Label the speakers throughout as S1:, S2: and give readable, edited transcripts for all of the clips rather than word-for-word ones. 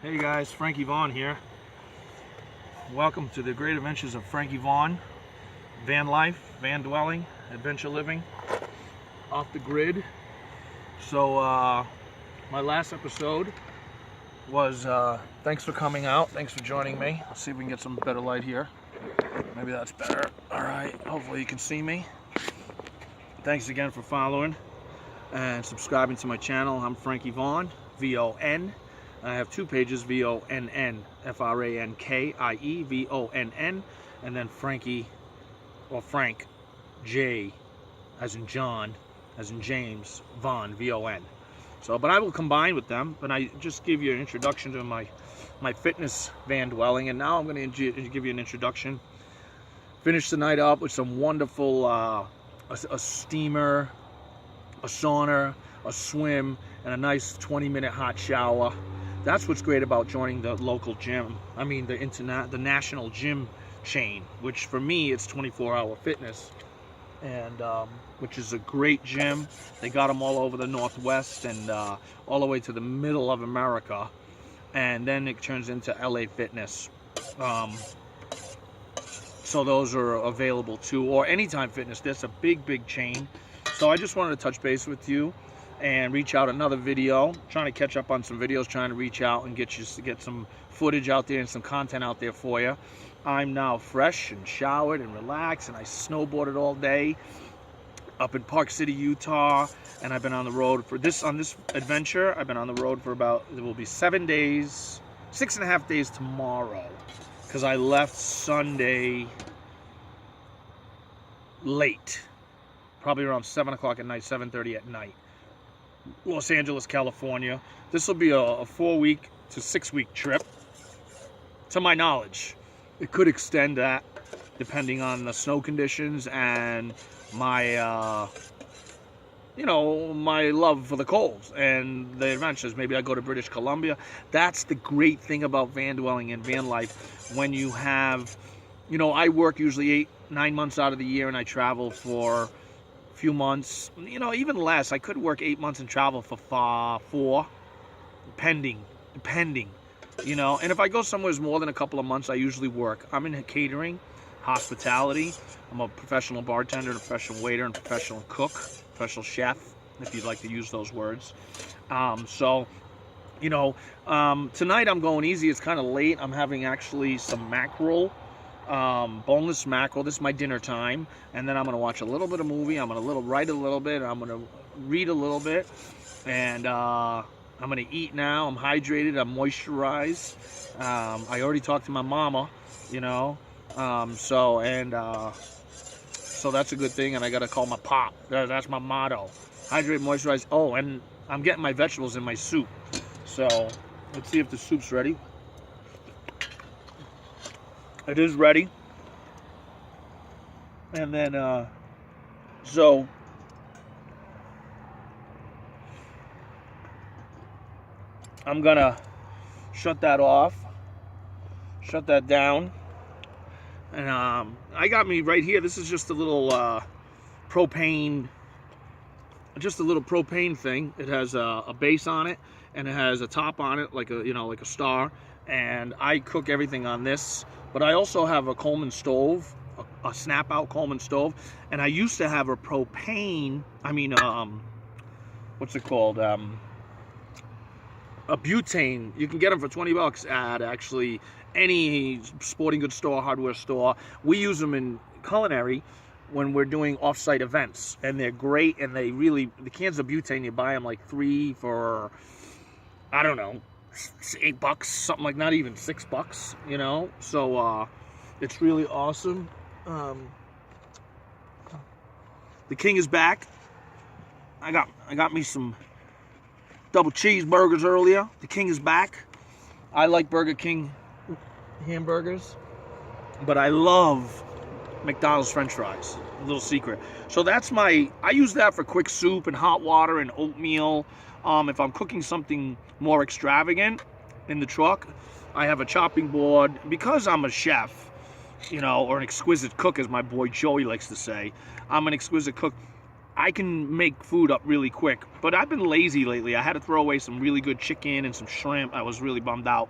S1: Hey guys, Frankie Vaughn here. Welcome to the great adventures of Frankie Vaughn. Van life, van dwelling, adventure living, off the grid. So my last episode was thanks for coming out, thanks for joining me. Let's see if we can get some better light here. Maybe that's better. Alright, hopefully you can see me. Thanks again for following and subscribing to my channel. I'm Frankie Vaughn, V-O-N. I have two pages, V-O-N-N, F-R-A-N-K-I-E, V-O-N-N, and then Frankie, or Frank, J, as in John, as in James, Vaughn, V-O-N. So, but I will combine with them, but I just give you an introduction to my fitness van dwelling, and now I'm going to give you an introduction. Finish the night up with some wonderful, a steamer, a sauna, a swim, and a nice 20-minute hot shower. That's what's great about joining the local gym. I mean, the national gym chain, which for me, it's 24-hour fitness, and which is a great gym. They got them all over the Northwest and all the way to the middle of America, and then it turns into LA Fitness. So those are available too, or Anytime Fitness. That's a big chain. So I just wanted to touch base with you and reach out another video, trying to catch up on some videos, trying to reach out and get some footage out there and some content out there for you. I'm now fresh and showered and relaxed, and I snowboarded all day up in Park City, Utah, and I've been on the road on this adventure. I've been on the road for about, it will be 7 days, 6.5 days tomorrow, because I left Sunday late, probably around 7 o'clock at night, 7:30 at night. Los Angeles, California. This will be a 4-week to 6-week trip, to my knowledge. It could extend that depending on the snow conditions and my my love for the cold and the adventures. Maybe I go to British Columbia. That's the great thing about van dwelling and van life. When you have, I work usually 8-9 months out of the year, and I travel for few months, even less. I could work 8 months and travel for 4, depending, and if I go somewhere more than a couple of months, I usually work. I'm in catering, hospitality. I'm a professional bartender, a professional waiter, and professional cook, professional chef, if you'd like to use those words. Tonight I'm going easy. It's kind of late. I'm having actually some mackerel, boneless mackerel. This is my dinner time, and then I'm going to watch a little bit of movie. I'm going to write a little bit. I'm going to read a little bit, and I'm going to eat now. I'm hydrated. I'm moisturized. I already talked to my mama, so that's a good thing. And I got to call my pop. That's my motto: hydrate, moisturize. Oh, and I'm getting my vegetables in my soup. So let's see if the soup's ready. It is ready. And then, so I'm gonna shut that off, shut that down. And I got me right here. This is just a little propane, thing. It has a base on it, and it has a top on it, like a star. And I cook everything on this. But I also have a Coleman stove, a snap-out Coleman stove, and I used to have a propane, what's it called? A butane. You can get them for $20 at actually any sporting goods store, hardware store. We use them in culinary when we're doing off-site events, and they're great, and the cans of butane, you buy them like 3 for, I don't know, $8, something like, not even $6, so it's really awesome. The king is back. I got me some double cheeseburgers earlier. The king is back. I like Burger King hamburgers, but I love McDonald's French fries. A little secret. So that's I use that for quick soup and hot water and oatmeal. If I'm cooking something more extravagant in the truck, I have a chopping board. Because I'm a chef, or an exquisite cook, as my boy Joey likes to say. I'm an exquisite cook. I can make food up really quick, but I've been lazy lately. I had to throw away some really good chicken and some shrimp. I was really bummed out.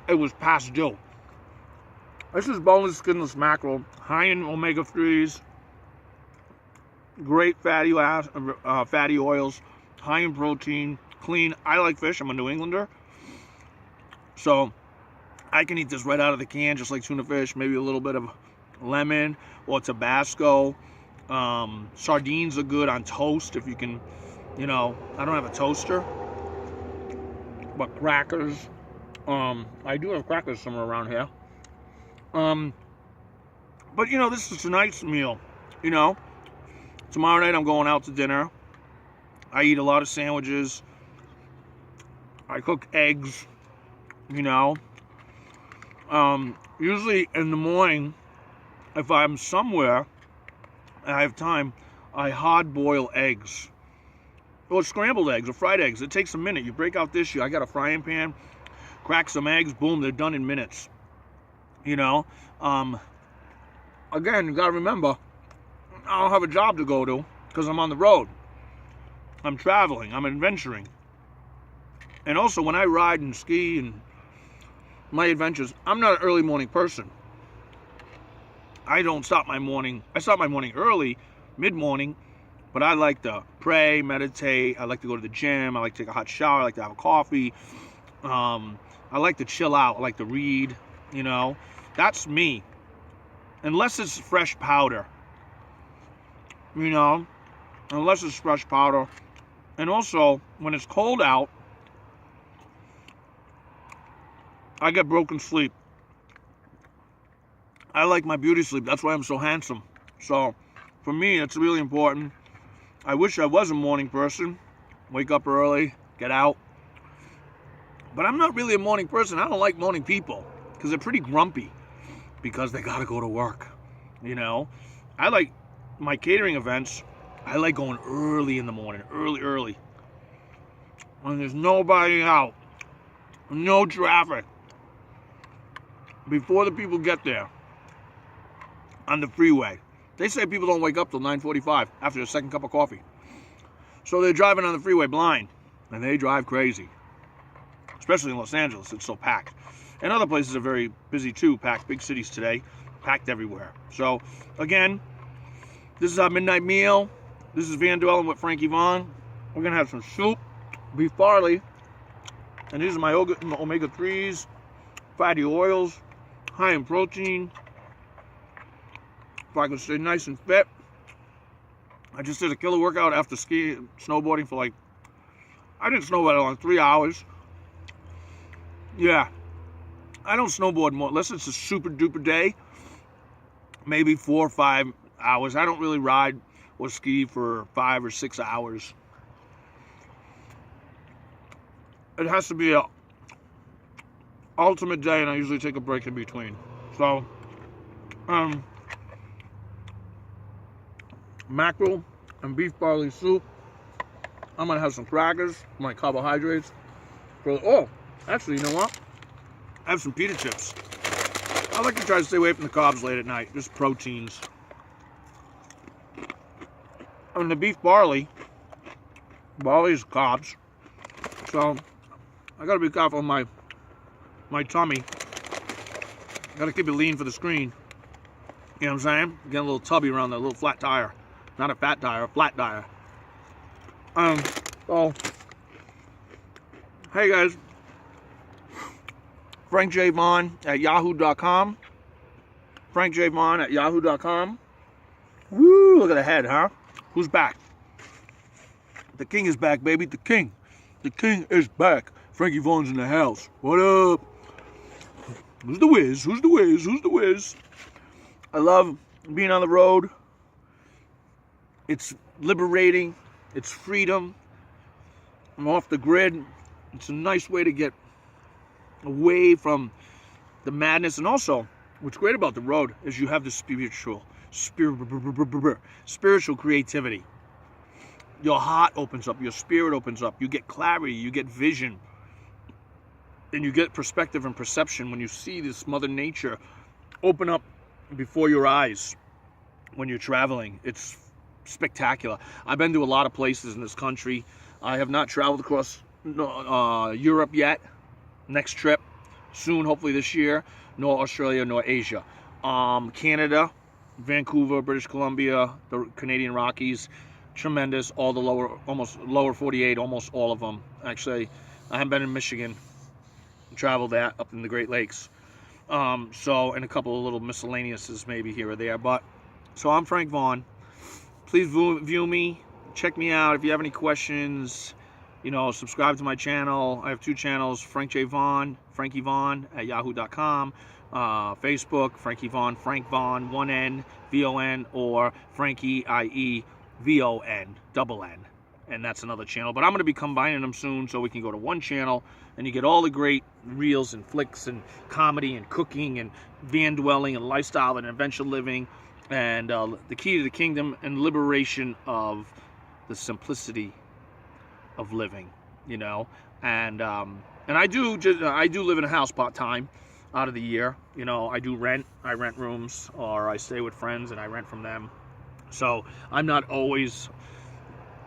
S1: It was past due. This is boneless, skinless mackerel, high in omega-3s, great fatty oils, high in protein, clean. I like fish. I'm a New Englander, so I can eat this right out of the can, just like tuna fish. Maybe a little bit of lemon or Tabasco. Sardines are good on toast if you can, I don't have a toaster, but crackers. I do have crackers somewhere around here. But this is tonight's meal. Tomorrow night I'm going out to dinner. I eat a lot of sandwiches. I cook eggs. Usually in the morning, if I'm somewhere and I have time, I hard boil eggs. Or scrambled eggs or fried eggs. It takes a minute. You break out this, I got a frying pan, crack some eggs, boom, they're done in minutes. Again, you gotta remember, I don't have a job to go to because I'm on the road. I'm traveling, I'm adventuring. And also when I ride and ski and my adventures, I'm not an early morning person. I don't start my morning, I start my morning early, mid-morning, but I like to pray, meditate, I like to go to the gym, I like to take a hot shower, I like to have a coffee, I like to chill out, I like to read, that's me. Unless it's fresh powder, unless it's fresh powder. And also, when it's cold out, I get broken sleep. I like my beauty sleep. That's why I'm so handsome. So, for me, it's really important. I wish I was a morning person. Wake up early, get out. But I'm not really a morning person. I don't like morning people because they're pretty grumpy because they got to go to work. I like my catering events. I like going early in the morning, early. When there's nobody out, no traffic. Before the people get there on the freeway. They say people don't wake up till 9:45 after their second cup of coffee. So they're driving on the freeway blind, and they drive crazy. Especially in Los Angeles, it's so packed. And other places are very busy too, packed. Big cities today, packed everywhere. So, again, this is our midnight meal. This is Van Dwelling with Frankie Vaughn. We're going to have some soup, beef barley, and these are my omega-3s, fatty oils, high in protein. If I can stay nice and fit. I just did a killer workout after snowboarding for I didn't snowboard on 3 hours. Yeah, I don't snowboard more unless it's a super duper day. Maybe 4 or 5 hours. I don't really ride or ski for 5 or 6 hours. It has to be a ultimate day, and I usually take a break in between. So, mackerel and beef barley soup. I'm gonna have some crackers, my carbohydrates. Actually, you know what? I have some pita chips. I like to try to stay away from the carbs late at night, just proteins. And the beef barley is carbs. So, I gotta be careful of my tummy. Gotta keep it lean for the screen. You know what I'm saying? Get a little tubby around that little flat tire. Not a fat tire, a flat tire. So, hey guys. Frank J. Vaughn at yahoo.com. Frank J. Vaughn at yahoo.com. Woo, look at the head, huh? Who's back? The king is back, baby. The king. The king is back. Frankie Vaughn's in the house. What up? Who's the whiz? Who's the whiz? Who's the whiz? I love being on the road. It's liberating. It's freedom. I'm off the grid. It's a nice way to get away from the madness. And also, what's great about the road is you have the spiritual creativity. Your heart opens up, your spirit opens up, you get clarity, you get vision, and you get perspective and perception when you see this Mother Nature open up before your eyes when you're traveling. It's spectacular. I've been to a lot of places in this country. I have not traveled across Europe yet. Next trip, soon, hopefully this year, nor Australia, nor Asia. Canada, Vancouver, British Columbia, the Canadian Rockies, tremendous. All the lower 48, almost all of them. Actually, I haven't been in Michigan. Traveled that up in the Great Lakes. And a couple of little miscellaneouses maybe here or there. But so I'm Frank Vaughn. Please view me, check me out. If you have any questions, subscribe to my channel. I have 2 channels: Frank J. Vaughn, Frankie Vaughn at yahoo.com. Facebook, Frankie Vaughn, Frank Vaughn, 1N, VON, or Frankie, IE, VON, double N. And that's another channel. But I'm going to be combining them soon so we can go to one channel and you get all the great reels and flicks and comedy and cooking and van dwelling and lifestyle and adventure living and the key to the kingdom and liberation of the simplicity of living, And I do live in a house part-time out of the year. I do rent. I rent rooms, or I stay with friends and I rent from them. So I'm not always,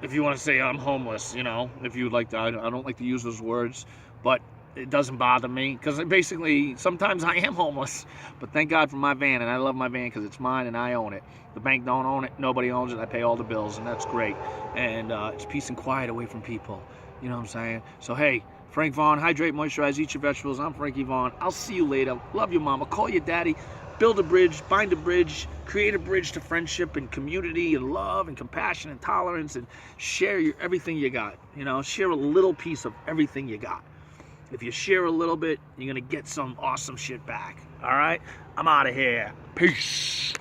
S1: if you want to say I'm homeless, if you would like to. I don't like to use those words, but it doesn't bother me because basically sometimes I am homeless. But thank God for my van, and I love my van because it's mine and I own it. The bank don't own it. Nobody owns it. I pay all the bills, and that's great. And it's peace and quiet away from people. You know what I'm saying? So hey, Frank Vaughn, hydrate, moisturize, eat your vegetables. I'm Frankie Vaughn. I'll see you later. Love your mama. Call your daddy. Build a bridge, bind a bridge, create a bridge to friendship and community and love and compassion and tolerance, and share everything you got. Share a little piece of everything you got. If you share a little bit, you're going to get some awesome shit back. All right? I'm out of here. Peace.